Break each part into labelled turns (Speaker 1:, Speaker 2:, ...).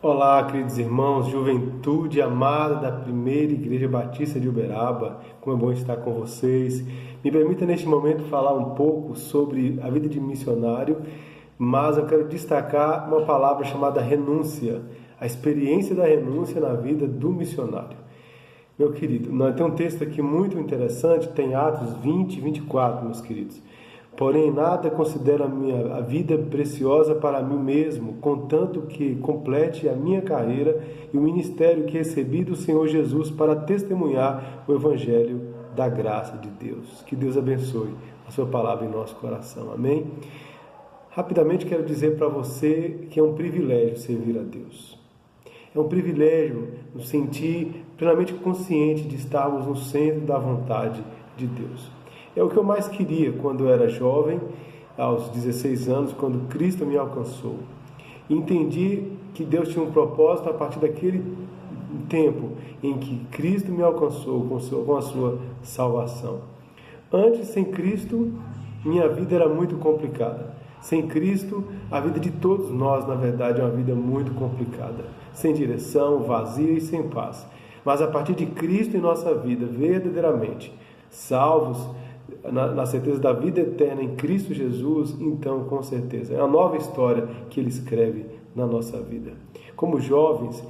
Speaker 1: Olá, queridos irmãos, juventude amada da primeira Igreja Batista de Uberaba, como é bom estar com vocês. Me permita neste momento falar um pouco sobre a vida de missionário, mas eu quero destacar uma palavra chamada renúncia, a experiência da renúncia na vida do missionário. Meu querido, tem um texto aqui muito interessante, tem Atos 20 e 24, meus queridos. Porém, nada considero a vida preciosa para mim mesmo, contanto que complete a minha carreira e o ministério que recebi do Senhor Jesus para testemunhar o Evangelho da graça de Deus. Que Deus abençoe a sua palavra em nosso coração. Amém? Rapidamente quero dizer para você que é um privilégio servir a Deus. É um privilégio nos sentir plenamente consciente de estarmos no centro da vontade de Deus. É o que eu mais queria quando eu era jovem, aos 16 anos, quando Cristo me alcançou. Entendi que Deus tinha um propósito a partir daquele tempo em que Cristo me alcançou com a sua salvação. Antes, sem Cristo, minha vida era muito complicada. Sem Cristo, a vida de todos nós, na verdade, é uma vida muito complicada. Sem direção, vazia e sem paz. Mas a partir de Cristo em nossa vida, verdadeiramente, salvos, na certeza da vida eterna em Cristo Jesus, então com certeza é uma nova história que Ele escreve na nossa vida. Como jovens,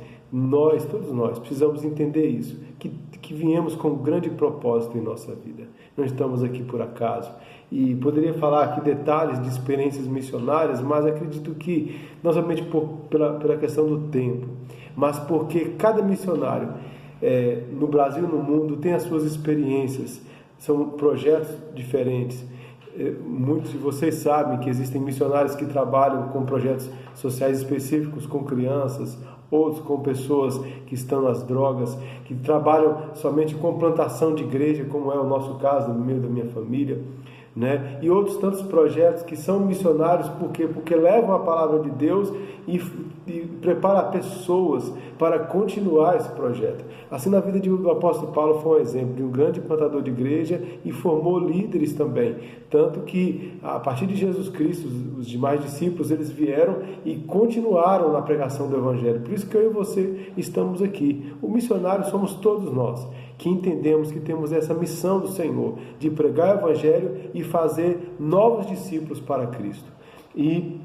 Speaker 1: todos nós precisamos entender isso, que viemos com um grande propósito em nossa vida. Não estamos aqui por acaso. E poderia falar aqui detalhes de experiências missionárias, mas acredito que não somente pela questão do tempo, mas porque cada missionário no Brasil e no mundo tem as suas experiências. São projetos diferentes. Muitos de vocês sabem que existem missionários que trabalham com projetos sociais específicos com crianças, outros com pessoas que estão nas drogas, que trabalham somente com plantação de igreja, como é o nosso caso, no meio da minha família, né? E outros tantos projetos que são missionários porque levam a palavra de Deus e preparam pessoas para continuar esse projeto. Assim, na vida do apóstolo Paulo foi um exemplo de um grande plantador de igreja e formou líderes também, tanto que a partir de Jesus Cristo os demais discípulos eles vieram e continuaram na pregação do Evangelho. Por isso que eu e você estamos aqui. O missionário somos todos nós, que entendemos que temos essa missão do Senhor de pregar o Evangelho e fazer novos discípulos para Cristo. E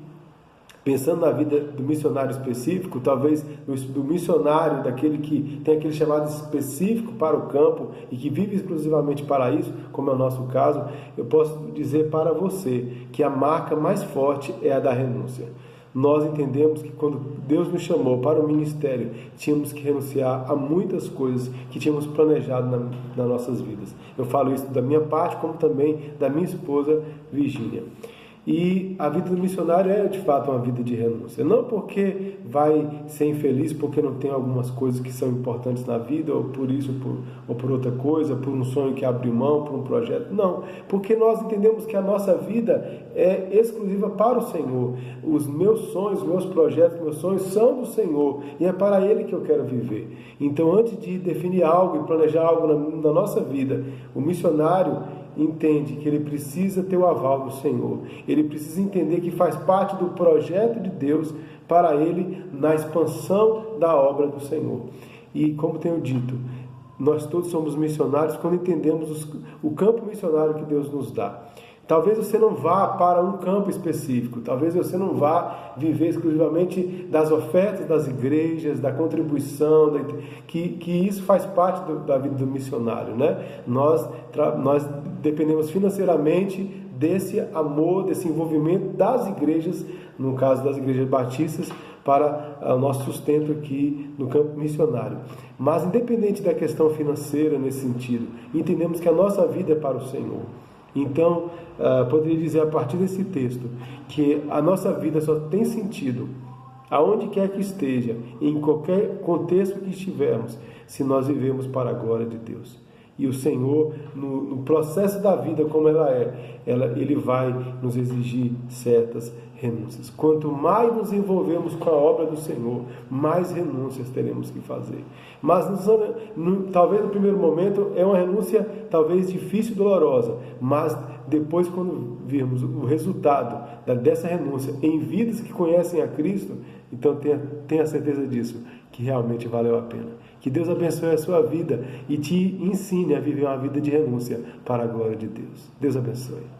Speaker 1: pensando na vida do missionário específico, talvez do missionário, daquele que tem aquele chamado específico para o campo e que vive exclusivamente para isso, como é o nosso caso, eu posso dizer para você que a marca mais forte é a da renúncia. Nós entendemos que quando Deus nos chamou para o ministério, tínhamos que renunciar a muitas coisas que tínhamos planejado nas nossas vidas. Eu falo isso da minha parte, como também da minha esposa, Virgínia. E a vida do missionário é de fato uma vida de renúncia. Não porque vai ser infeliz porque não tem algumas coisas que são importantes na vida, ou por isso, ou por outra coisa, por um sonho que abre mão, por um projeto. Não, porque nós entendemos que a nossa vida é exclusiva para o Senhor. Os meus sonhos, meus projetos, meus sonhos são do Senhor e é para Ele que eu quero viver. Então, antes de definir algo e planejar algo na nossa vida, o missionário entende que ele precisa ter o aval do Senhor. Ele precisa entender que faz parte do projeto de Deus para ele na expansão da obra do Senhor. E como tenho dito, nós todos somos missionários quando entendemos o campo missionário que Deus nos dá. Talvez você não vá para um campo específico, talvez você não vá viver exclusivamente das ofertas das igrejas, da contribuição, que isso faz parte da vida do missionário, né? Nós dependemos financeiramente desse amor, desse envolvimento das igrejas, no caso das igrejas batistas, para o nosso sustento aqui no campo missionário. Mas independente da questão financeira nesse sentido, entendemos que a nossa vida é para o Senhor. Então, poderia dizer a partir desse texto que a nossa vida só tem sentido, aonde quer que esteja, em qualquer contexto que estivermos, se nós vivemos para a glória de Deus. E o Senhor, no processo da vida como Ele vai nos exigir certas renúncias. Quanto mais nos envolvemos com a obra do Senhor, mais renúncias teremos que fazer. Mas talvez no primeiro momento é uma renúncia talvez difícil e dolorosa, mas depois quando virmos o resultado dessa renúncia em vidas que conhecem a Cristo, Então tenha certeza disso, que realmente valeu a pena. Que Deus abençoe a sua vida e te ensine a viver uma vida de renúncia para a glória de Deus. Deus abençoe.